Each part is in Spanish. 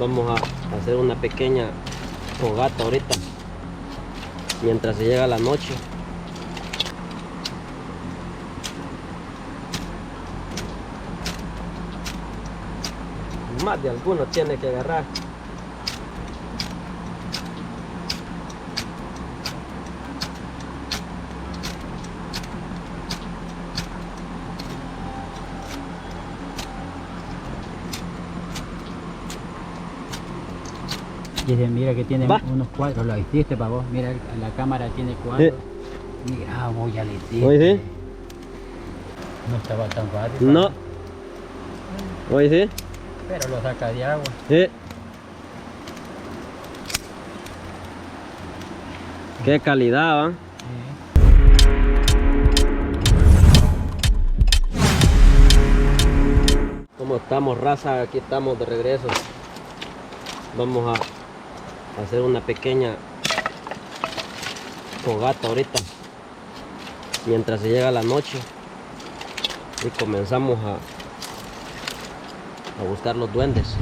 Vamos a hacer una pequeña fogata ahorita, mientras se llega la noche. Más de alguno tiene que agarrar. Dice, mira que tiene unos cuadros, lo hiciste para vos, mira la cámara tiene cuadros. Sí. Mira, vos ya le hiciste. ¿Oye sí? No estaba tan fácil. No. ¿Oye sí? Pero lo saca de agua. Sí. Qué calidad, ¿va? ¿Cómo estamos, raza? Aquí estamos de regreso. Vamos a hacer una pequeña fogata ahorita, mientras se llega la noche, y comenzamos a buscar los duendes.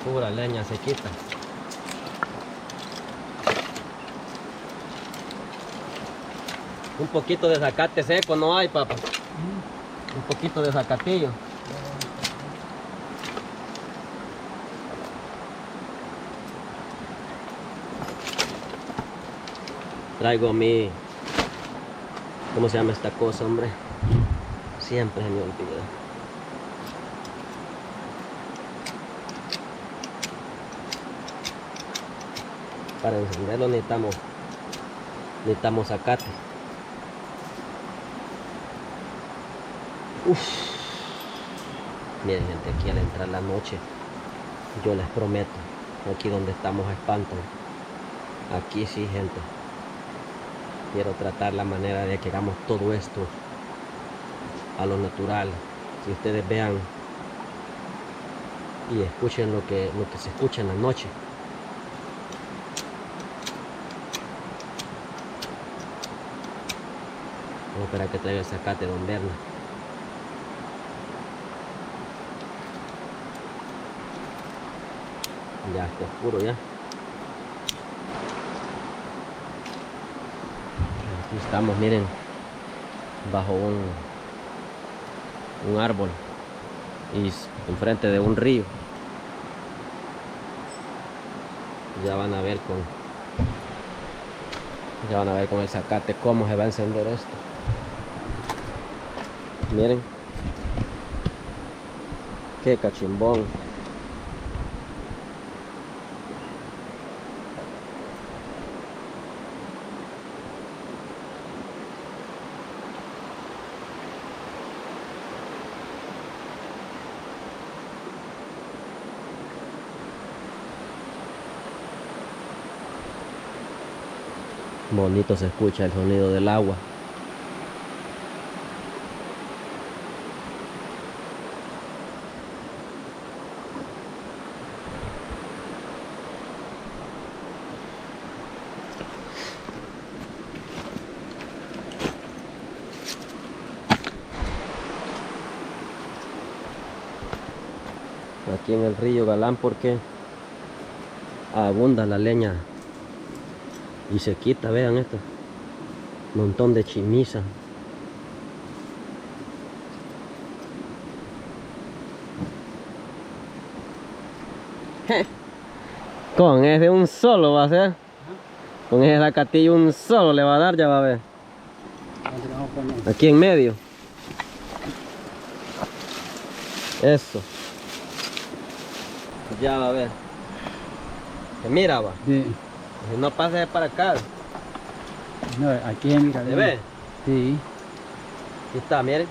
Pura leña sequita. Un poquito de zacate seco no hay, papá. Un poquito de zacatillo. Traigo mi... ¿Cómo se llama esta cosa, hombre? Siempre se me olvida. Para encenderlo necesitamos zacate. Miren, gente, aquí al entrar la noche, yo les prometo, aquí donde estamos a espanto. Aquí sí, gente, quiero tratar la manera de que hagamos todo esto a lo natural. Si ustedes vean y escuchen lo que se escucha en la noche. Vamos a esperar que traiga el zacate, don Berna. Ya está oscuro ya. Aquí estamos, miren, bajo un árbol y enfrente de un río. Ya van a ver con el zacate cómo se va a encender esto. Miren, qué cachimbón. Bonito se escucha el sonido del agua. Aquí en el río Galán, porque abunda la leña y se quita, vean esto, montón de chimiza. Con ese un solo va a ser. Con ese zacatillo un solo le va a dar, ya va a ver. Aquí en medio. Eso. Ya va a ver. Se mira, va. Sí. Si no pase para acá. No, aquí se mira. ¿Se ve? Sí. Aquí está, miren.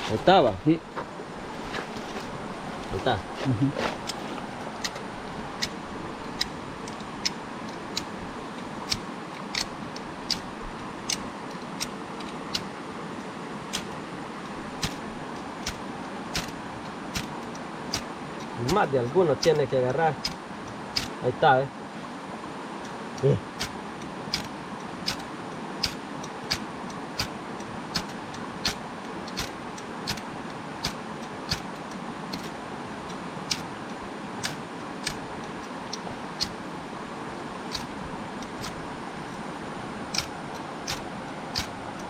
Ahí estaba. Sí. Ahí está. Más de alguno tiene que agarrar. Ahí está, ¿eh? Sí.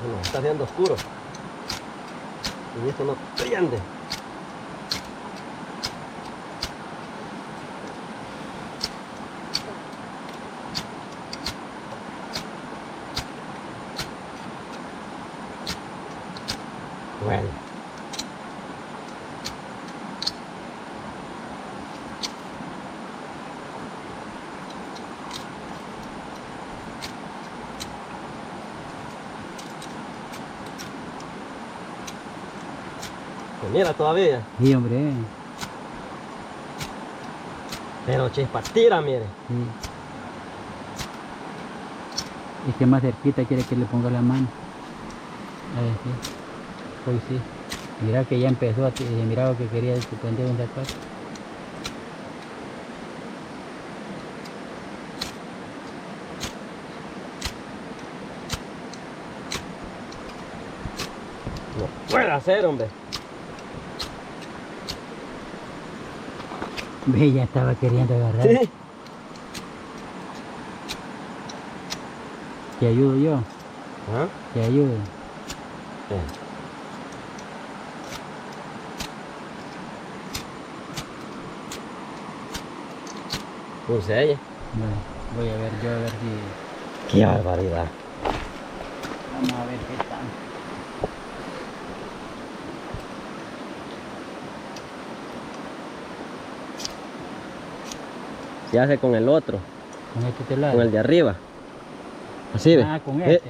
Bueno, está haciendo oscuro y esto no prende. Bueno, pues mira todavía, Sí, hombre. pero chispa tira, mire. Sí. Es que más cerquita quiere que le ponga la mano. A ver, sí. Hoy sí. Mira que ya empezó a miraba que quería prender un zapato. No puede hacer, hombre. Ve, ya estaba queriendo agarrar. Sí. Te ayudo yo. ¿Ah? Te ayudo. Sí. Puse ella. Bueno, voy a ver yo a ver si. Qué barbaridad. Vamos a ver qué tal. Se hace con el otro, Con este telar. con el de arriba. Así ve. Ah, con este.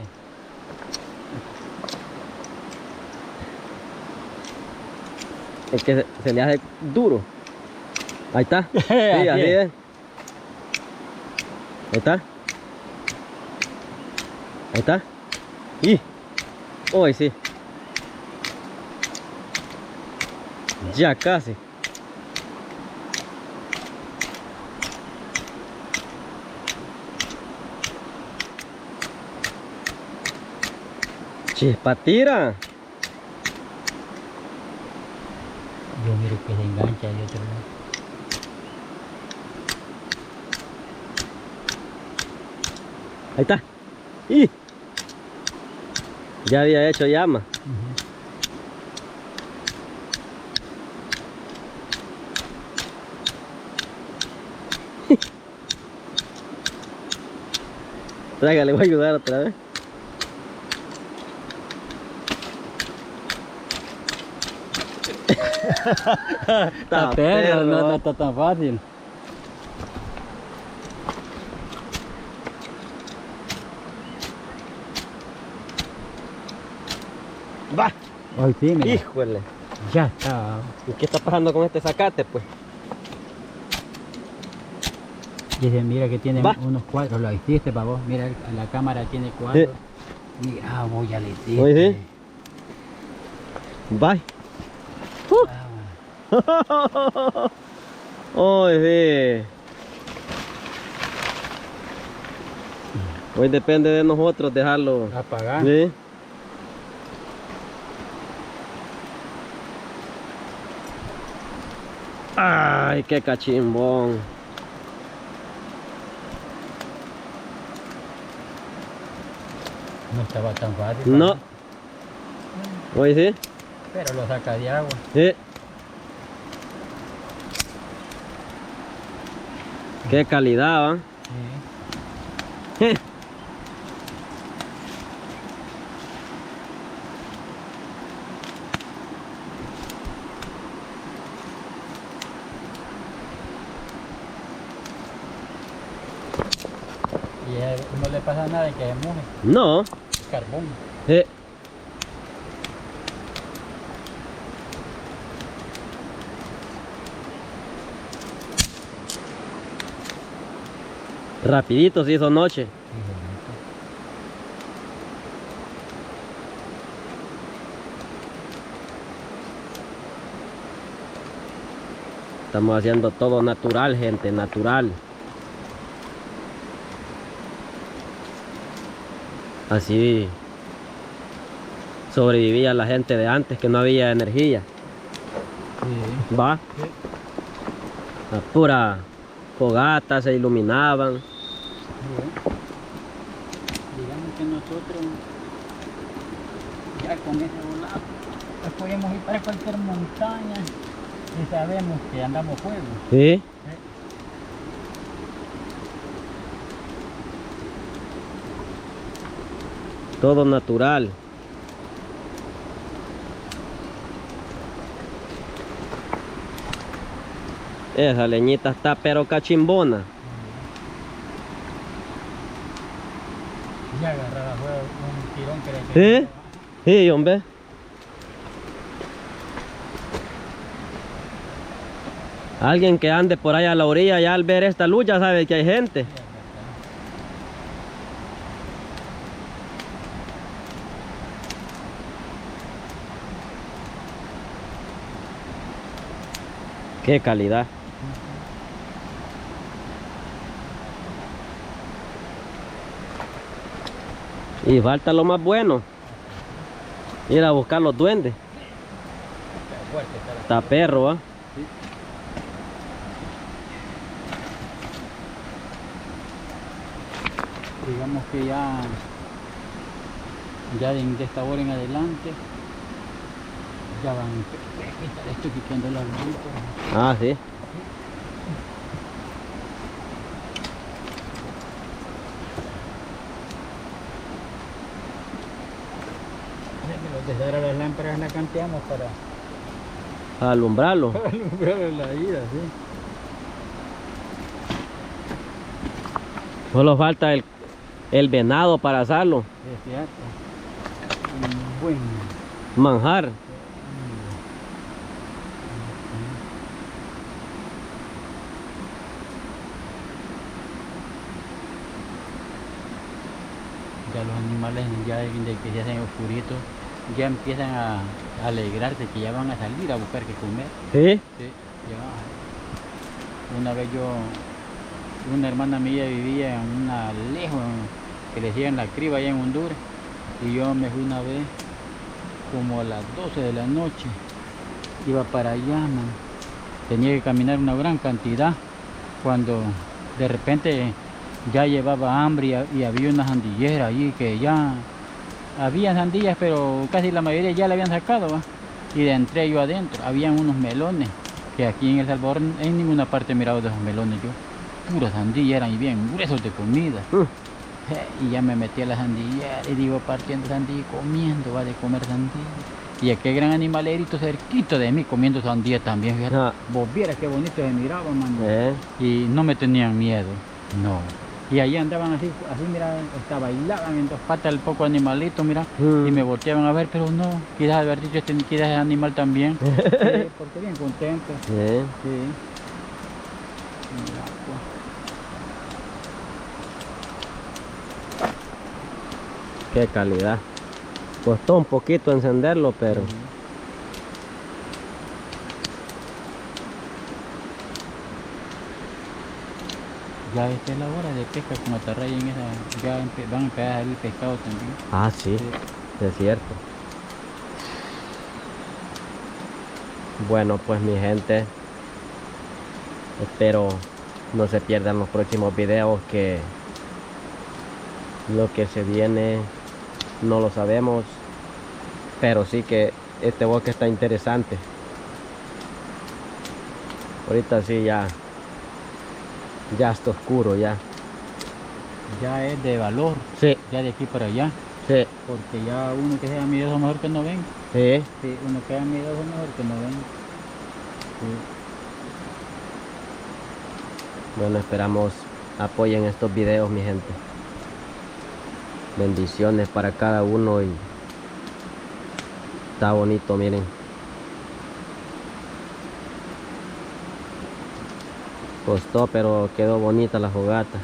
Es que se le hace duro. Ahí está. Sí, Así así es. es. Ahí está. Ahí está. Y hoy sí. Ya casi. Chispa tira. Yo miro que se engancha de otro lado. Ahí está. Y ya había hecho llama. Ujú. Traiga, le voy a ayudar otra vez. Está perro, no está tan fácil. Va. Hoy sí, mira. Híjole. Ya está. ¿Y qué está pasando con este zacate, pues? Dice, mira que tiene Va. unos cuadros, lo hiciste para vos. Mira, la cámara tiene cuadros. Mira, vos ya le hiciste. Oye, sí. Bye. Ah, Hoy sí. Hoy depende de nosotros dejarlo. apagar. ¿Sí? Ay, qué cachimbón. No estaba tan fácil. No. Hoy sí. Pero lo saca de agua. Sí. Qué calidad, ¿va? Sí. Y no le pasa nada en que se moje. No. Carbón. Sí. Rapidito se hizo noche. Estamos haciendo todo natural, gente, natural. Así sobrevivía la gente de antes, que no había energía. Sí. Va. Sí. A pura fogata se iluminaban. Sí. Digamos que nosotros ya con ese volado pues podemos ir para cualquier montaña y sabemos que andamos fuego. Sí. Todo natural. Esa leñita está pero cachimbona. Y agarraba un tirón que ¿Sí? Sí, hombre. Alguien que ande por allá a la orilla, ya al ver esta luz ya sabe que hay gente. Qué calidad. Y falta lo más bueno. Ir a buscar los duendes. Está perro, ¿ah? Sí. Digamos que ya de esta hora en adelante ya van esto quitando la luz. Ah, sí. Desde ahora las lámparas las canteamos para Alumbrarlo. alumbrar la ida, sí. Solo falta el venado para asarlo. Es cierto. Un buen Manjar. ya los animales ya de que se hacen oscuritos ya empiezan a alegrarse que ya van a salir a buscar qué comer. ¿Sí? Sí, ya. Una vez una hermana mía vivía en una lejos, que le decían La Criba allá en Honduras, y yo me fui una vez como a las 12 de la noche, iba para allá, man. Tenía que caminar una gran cantidad, cuando de repente ya llevaba hambre y había una sandillera allí que ya había sandillas, pero casi la mayoría ya la habían sacado, ¿va? Y entré yo adentro, habían unos melones que aquí en El Salvador en ninguna parte he mirado de esos melones yo, puras sandillas, eran bien gruesos de comida. Y ya me metí a la sandillera y digo partiendo sandía y comiendo, va, de comer sandía. Y aquel gran animalerito cerquito de mí comiendo sandía también, fíjate. Ah. Vos vieras qué bonito se miraba, man. ¿Eh? Y no me tenían miedo, no. Y ahí andaban así, mira, hasta bailaban en dos patas el poco animalito, mira, y me volteaban a ver, pero no, quizás haber dicho, quizás ese animal también. Sí, porque bien contento. ¿Eh? Sí. Mira, pues. Qué calidad. Costó un poquito encenderlo, pero ya esta es la hora de pesca con atarraya en esa, ya van a empezar a salir pescado también. ah, sí, Sí. es cierto. Bueno, pues mi gente, espero no se pierdan los próximos videos, que lo que se viene no lo sabemos, pero sí que este bosque está interesante. Ahorita sí ya está oscuro ya. Ya es de valor, Sí, ya de aquí para allá, sí, porque ya uno que sea miedoso mejor que no venga. sí. Sí, uno que sea miedoso mejor que no venga. Sí. Bueno, esperamos apoyen estos videos, mi gente. Bendiciones para cada uno y está bonito, miren. Costó, pero quedó bonita la fogata.